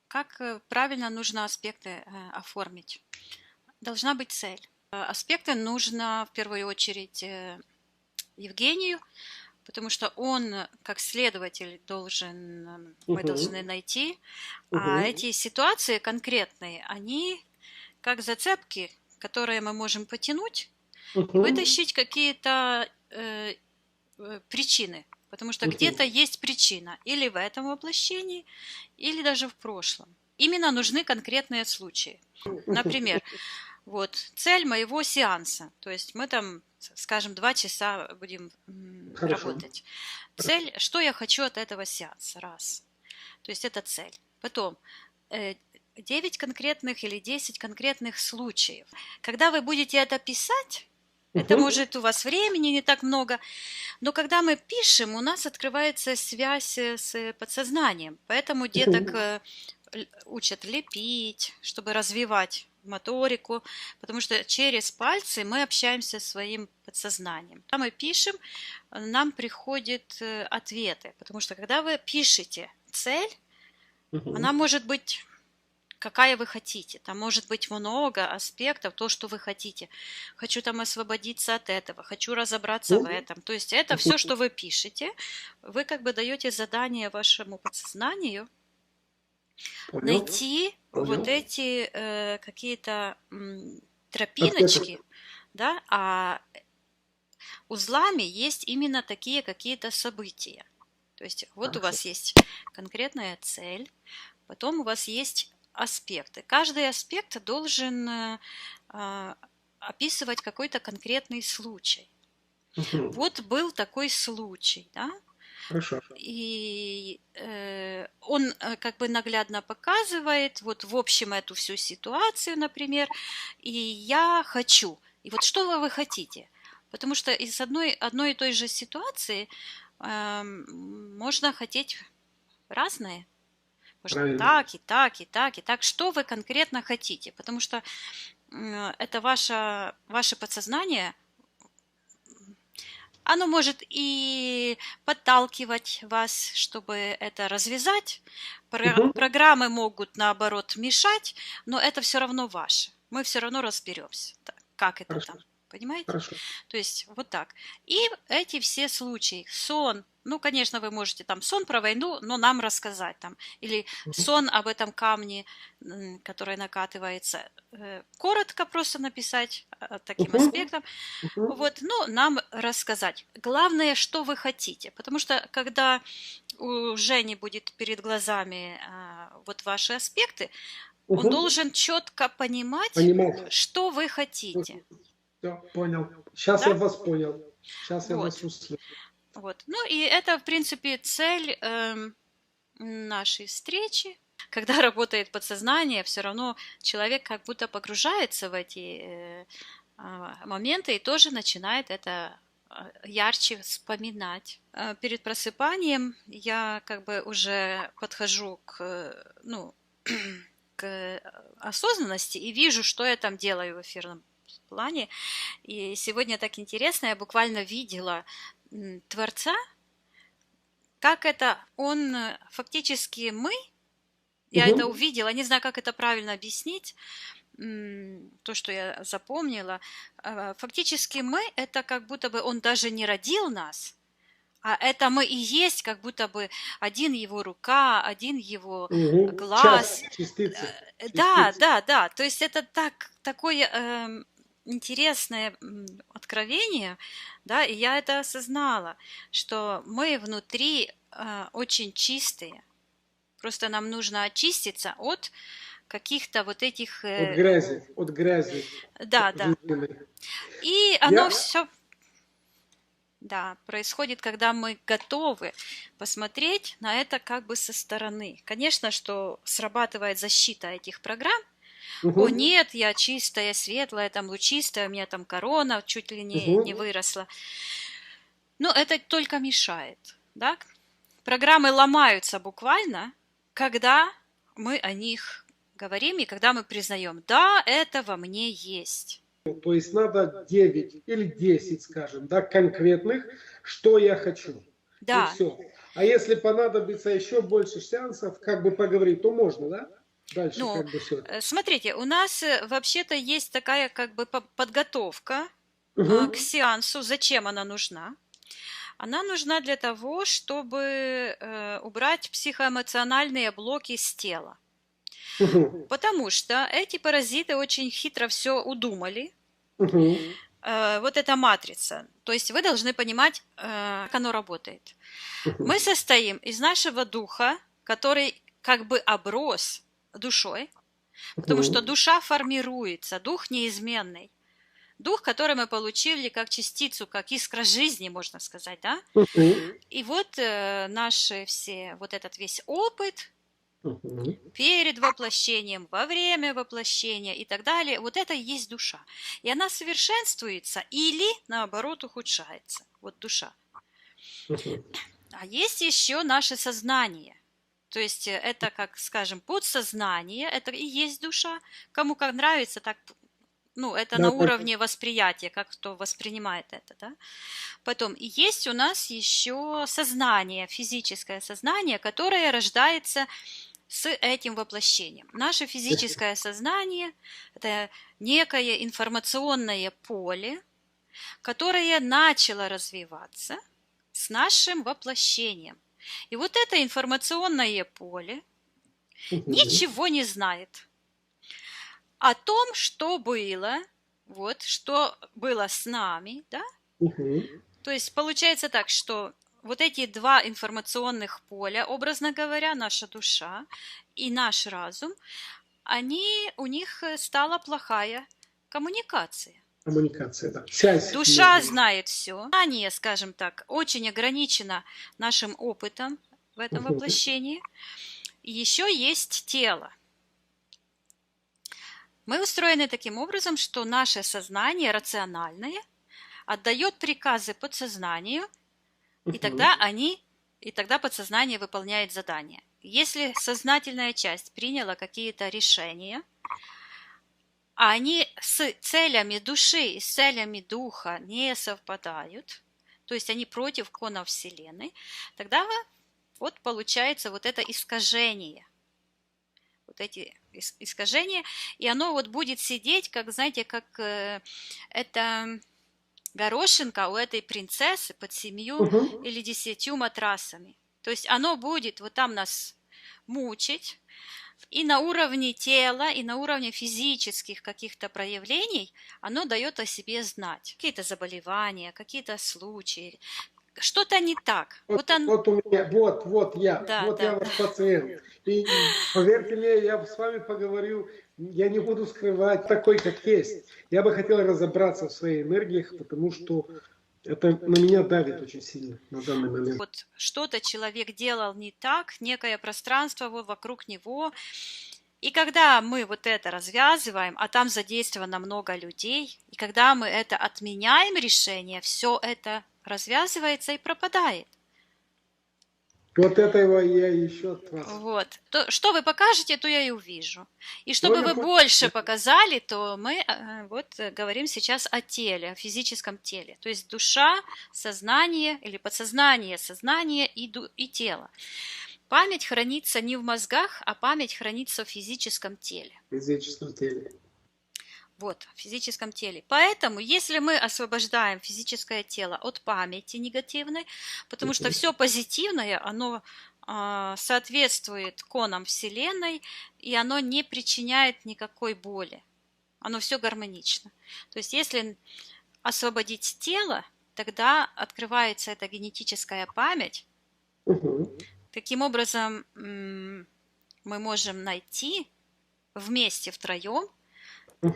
Как правильно нужно аспекты оформить? Должна быть цель. Аспекты нужно в первую очередь Евгению, потому что он, как следователь, мы должны Угу, найти. А угу, эти ситуации конкретные, они как зацепки, которые мы можем потянуть и угу, вытащить какие-то причины. Потому что где-то угу, есть причина или в этом воплощении, или даже в прошлом. Именно нужны конкретные случаи. Например, вот цель моего сеанса, то есть мы там, скажем, 2 часа будем хорошо, работать. хорошо. Цель, что я хочу от этого сеанса, раз. То есть это цель. Потом 9 конкретных или 10 конкретных случаев. Когда вы будете это писать, это Угу, может у вас времени не так много, но когда мы пишем, у нас открывается связь с подсознанием. Поэтому деток угу, учат лепить, чтобы развивать моторику, потому что через пальцы мы общаемся со своим подсознанием. Когда мы пишем, нам приходят ответы, потому что когда вы пишете цель, она угу, может быть какая вы хотите. Там может быть много аспектов, то, что вы хотите. Хочу там освободиться от этого, хочу разобраться в ну, этом. То есть это все, мгм. что вы пишете, вы как бы даете задание вашему подсознанию Понял, найти вот понял. эти какие-то Ответы. тропиночки, да, а узлами есть именно такие какие-то события. То есть вот у Хорошо. вас есть конкретная цель, потом у вас есть аспекты. Каждый аспект должен а, описывать какой-то конкретный случай. Угу, Вот был такой случай, да, хорошо. и он как бы наглядно показывает вот в общем эту всю ситуацию, например, и я хочу. И вот что вы хотите? Потому что из одной и той же ситуации можно хотеть разное. Можно Правильно. так, и так, и так, и так. Что вы конкретно хотите? Потому что это ваше подсознание, оно может и подталкивать вас, чтобы это развязать. Угу, Программы могут, наоборот, мешать, но это все равно ваше. Мы все равно разберемся, как это хорошо, там. Понимаете? хорошо. То есть вот так. И эти все случаи. Сон. Ну, конечно, вы можете там сон про войну, но нам рассказать там. Или Угу, сон об этом камне, который накатывается. Коротко просто написать таким угу, аспектом. угу, Вот, ну, нам рассказать. Главное, что вы хотите. Потому что, когда у Жени будет перед глазами вот ваши аспекты, он угу. должен четко понимать, Понимал. что вы хотите. Все, понял. Сейчас Да? я вас понял. Сейчас я вас Вот. услышал. Вот. Ну и это, в принципе, цель нашей встречи. Когда работает подсознание, все равно человек как будто погружается в эти моменты и тоже начинает это ярче вспоминать. Перед просыпанием я как бы уже подхожу ну, к осознанности и вижу, что я там делаю в эфирном плане. И сегодня так интересно, я буквально видела Творца, как это он фактически мы, я это Угу, увидела, не знаю, как это правильно объяснить, то, что я запомнила. Фактически мы, это как будто бы он даже не родил нас, а это мы и есть, как будто бы один его рука, один его угу. глаз. Часть, частицы, Да, частицы. да, да. То есть это такое интересное откровение, да, и я это осознала, что мы внутри очень чистые. Просто нам нужно очиститься от каких-то вот этих... От грязи да, да. жизненной. И оно Я, все, да, происходит, когда мы готовы посмотреть на это как бы со стороны. Конечно, что срабатывает защита этих программ. О, угу, нет, я чистая, светлая, там лучистая, у меня там корона чуть ли не угу. выросла. Но это только мешает, да? Программы ломаются буквально, когда мы о них говорим и когда мы признаем, да, это во мне есть. То есть надо 9 или 10, скажем, да, конкретных, что я хочу. И Да, все. А если понадобится еще больше сеансов, как бы поговорить, то можно, да? Дальше Ну, как бы все. смотрите, у нас вообще-то есть такая как бы подготовка к Угу. сеансу. Зачем она нужна? Она нужна для того, чтобы убрать психоэмоциональные блоки с тела. Угу. Потому что эти паразиты очень хитро все удумали. Угу. Вот эта матрица. То есть вы должны понимать, как оно работает. Угу. Мы состоим из нашего духа, который как бы оброс душой, потому что душа формируется, дух неизменный. Дух, который мы получили как частицу, как искра жизни, можно сказать, да? Угу. И вот наши все, вот этот весь опыт Угу. перед воплощением, во время воплощения и так далее, вот это и есть душа. И она совершенствуется или, наоборот, ухудшается. Вот душа. Угу. А есть еще наше сознание. То есть это, как скажем, подсознание, это и есть душа. Кому как нравится, так, ну, это на Да, да. уровне восприятия, как кто воспринимает это, да. Потом и есть у нас еще сознание, физическое сознание, которое рождается с этим воплощением. Наше физическое сознание – это некое информационное поле, которое начало развиваться с нашим воплощением. И вот это информационное поле Угу. ничего не знает о том, что было, вот, что было с нами, да? Угу. То есть получается так, что вот эти два информационных поля, образно говоря, наша душа и наш разум, у них стала плохая коммуникация. Коммуникация, да. Связь Душа между. знает все. Знание, скажем так, очень ограничено нашим опытом в этом Угу. воплощении. И еще есть тело. Мы устроены таким образом, что наше сознание рациональное отдает приказы подсознанию, и тогда подсознание выполняет задание. Если сознательная часть приняла какие-то решения, а они с целями души и с целями духа не совпадают, то есть они против конов Вселенной, тогда вот получается вот это искажение. Вот эти искажения, и оно вот будет сидеть, как, знаете, как это горошинка у этой принцессы под 7 Угу. или 10 матрасами. То есть оно будет вот там нас мучить, и на уровне тела, и на уровне физических каких-то проявлений оно дает о себе знать. Какие-то заболевания, какие-то случаи, что-то не так. Вот, вот у меня, Да, вот я да, ваш да. пациент. И поверьте мне, я с вами поговорю, я не буду скрывать такой, как есть. Я бы хотел разобраться в своих энергиях, потому что это на меня давит очень сильно на данный момент. Вот что-то человек делал не так, некое пространство вокруг него. И когда мы вот это развязываем, а там задействовано много людей, и когда мы это отменяем решение, все это развязывается и пропадает. Вот этого я еще от вас. Вот. То, что вы покажете, то я и увижу. И Ну, чтобы я вы понял. больше показали, то мы говорим сейчас о теле, о физическом теле. То есть душа, сознание или подсознание, сознание и тело. Память хранится не в мозгах, а память хранится в физическом теле. В физическом теле. Вот, в физическом теле. Поэтому, если мы освобождаем физическое тело от памяти негативной, потому что все позитивное, оно соответствует конам Вселенной, и оно не причиняет никакой боли. Оно все гармонично. То есть, если освободить тело, тогда открывается эта генетическая память. Угу. Таким образом, мы можем найти вместе втроем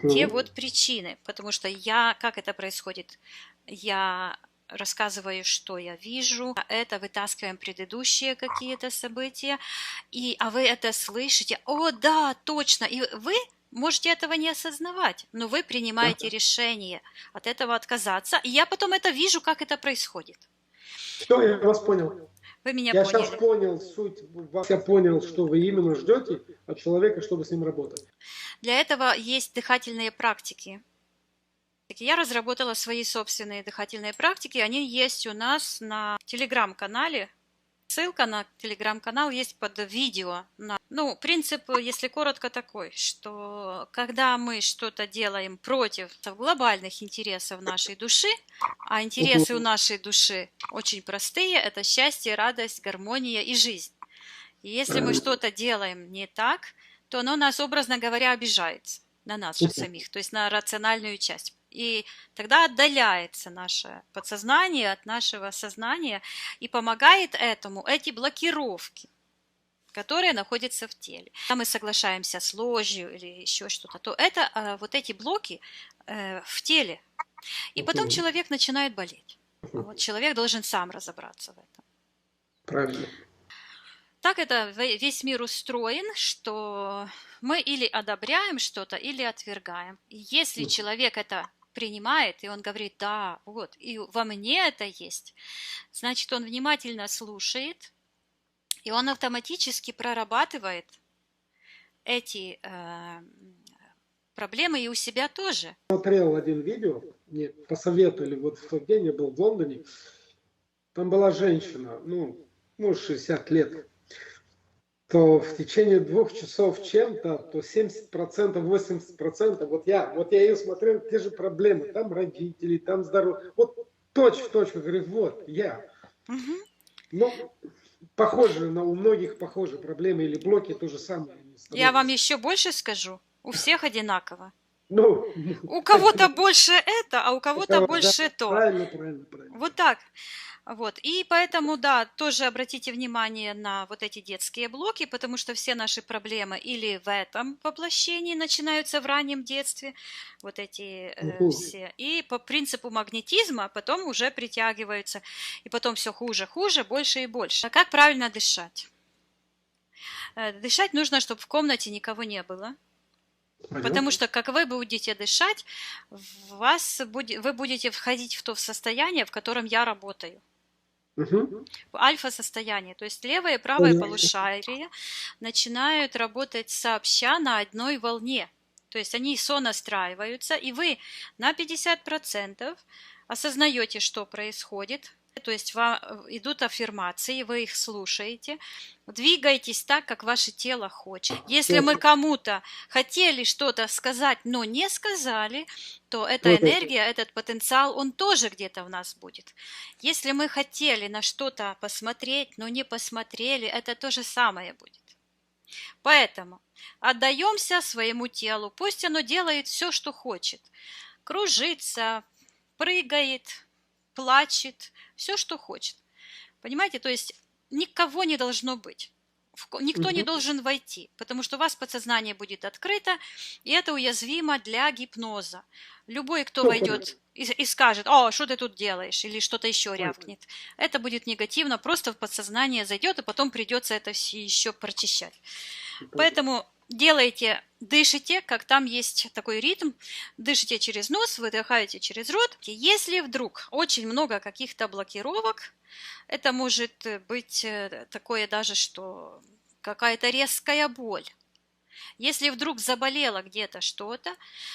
те вот причины, потому что как это происходит? Я рассказываю, что я вижу, это вытаскиваем предыдущие какие-то события, а вы это слышите, о, да, точно, и вы можете этого не осознавать, но вы принимаете решение от этого отказаться, и я потом это вижу, как это происходит. Все, я вас понял. Вы меня Я поняли. сейчас понял суть, я понял, что вы именно ждете от человека, чтобы с ним работать. Для этого есть дыхательные практики. Я разработала свои собственные дыхательные практики. Они есть у нас на телеграм-канале. Ссылка на телеграм-канал есть под видео. Ну, принцип, если коротко, такой, что когда мы что-то делаем против глобальных интересов нашей души, а интересы у нашей души очень простые, это счастье, радость, гармония и жизнь. И если мы что-то делаем не так, то оно нас, образно говоря, обижается на нас же самих, то есть на рациональную часть. И тогда отдаляется наше подсознание от нашего сознания, и помогает этому эти блокировки, которые находятся в теле. Когда мы соглашаемся с ложью или еще что-то, то это вот эти блоки в теле. И потом человек начинает болеть. Вот человек должен сам разобраться в этом. Правильно. Так это весь мир устроен, что мы или одобряем что-то, или отвергаем. И если человек это принимает, и он говорит, да, вот, и во мне это есть, значит, он внимательно слушает, и он автоматически прорабатывает эти проблемы и у себя тоже. Смотрел один видео, мне посоветовали, вот в тот день я был в Лондоне, там была женщина, ну, может, 60 лет, то в течение 2 часов чем-то, то 70%, 80%, вот я ее смотрел, те же проблемы, там родители, там здоровье, вот точь в точь, говорит, вот, я. Ну, похоже, у многих похожие проблемы или блоки то же самое. Я вам еще больше скажу, у всех одинаково. Ну, у кого-то больше это, а у кого-то больше то. Правильно. Вот так. Вот. И поэтому, да, тоже обратите внимание на вот эти детские блоки, потому что все наши проблемы или в этом воплощении начинаются в раннем детстве, вот эти все, и по принципу магнетизма потом уже притягиваются, и потом все хуже, больше и больше. А как правильно дышать? Дышать нужно, чтобы в комнате никого не было. Потому что, как вы будете дышать, вы будете входить в то состояние, в котором я работаю. В альфа-состояние. То есть левое и правое полушарие начинают работать сообща на одной волне. То есть они сонастраиваются, и вы на 50% осознаете, что происходит. То есть вам идут аффирмации, вы их слушаете, двигайтесь так, как ваше тело хочет. Если мы кому-то хотели что-то сказать, но не сказали, то эта энергия, этот потенциал, он тоже где-то в нас будет. Если мы хотели на что-то посмотреть, но не посмотрели, это то же самое будет. Поэтому отдаемся своему телу, пусть оно делает все, что хочет. Кружится, прыгает, плачет, все, что хочет. Понимаете, то есть никого не должно быть. Никто не должен войти, потому что у вас подсознание будет открыто, и это уязвимо для гипноза. Любой, кто войдет и скажет, о, что ты тут делаешь, или что-то еще рявкнет, это будет негативно, просто в подсознание зайдет, и потом придется это все еще прочищать. Поэтому дышите, как там есть такой ритм, дышите через нос, выдыхаете через рот. Если вдруг очень много каких-то блокировок, это может быть такое даже, что какая-то резкая боль. Если вдруг заболело где-то что-то,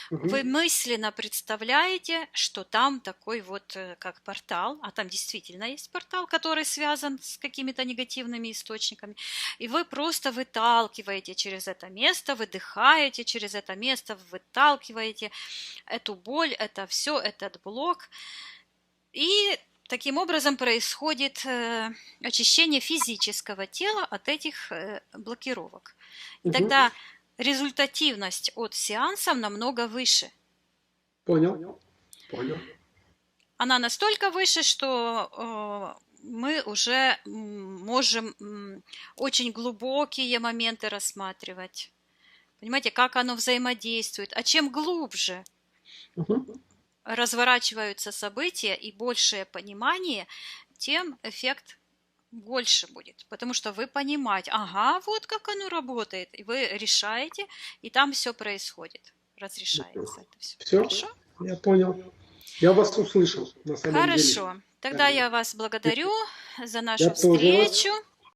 вы мысленно представляете, что там такой вот как портал, а там действительно есть портал, который связан с какими-то негативными источниками, и вы просто выталкиваете через это место, выдыхаете через это место, выталкиваете эту боль, это все, этот блок, и таким образом происходит очищение физического тела от этих блокировок. И тогда результативность от сеансов намного выше. Понял. Она настолько выше, что мы уже можем очень глубокие моменты рассматривать. Понимаете, как оно взаимодействует. А чем глубже разворачиваются события и большее понимание, тем эффект больше будет, потому что вы понимаете, ага, вот как оно работает, и вы решаете, и там все происходит, разрешается это все. Все, хорошо? Я понял. Я вас услышал, на самом деле. Хорошо, тогда я вас благодарю за нашу встречу.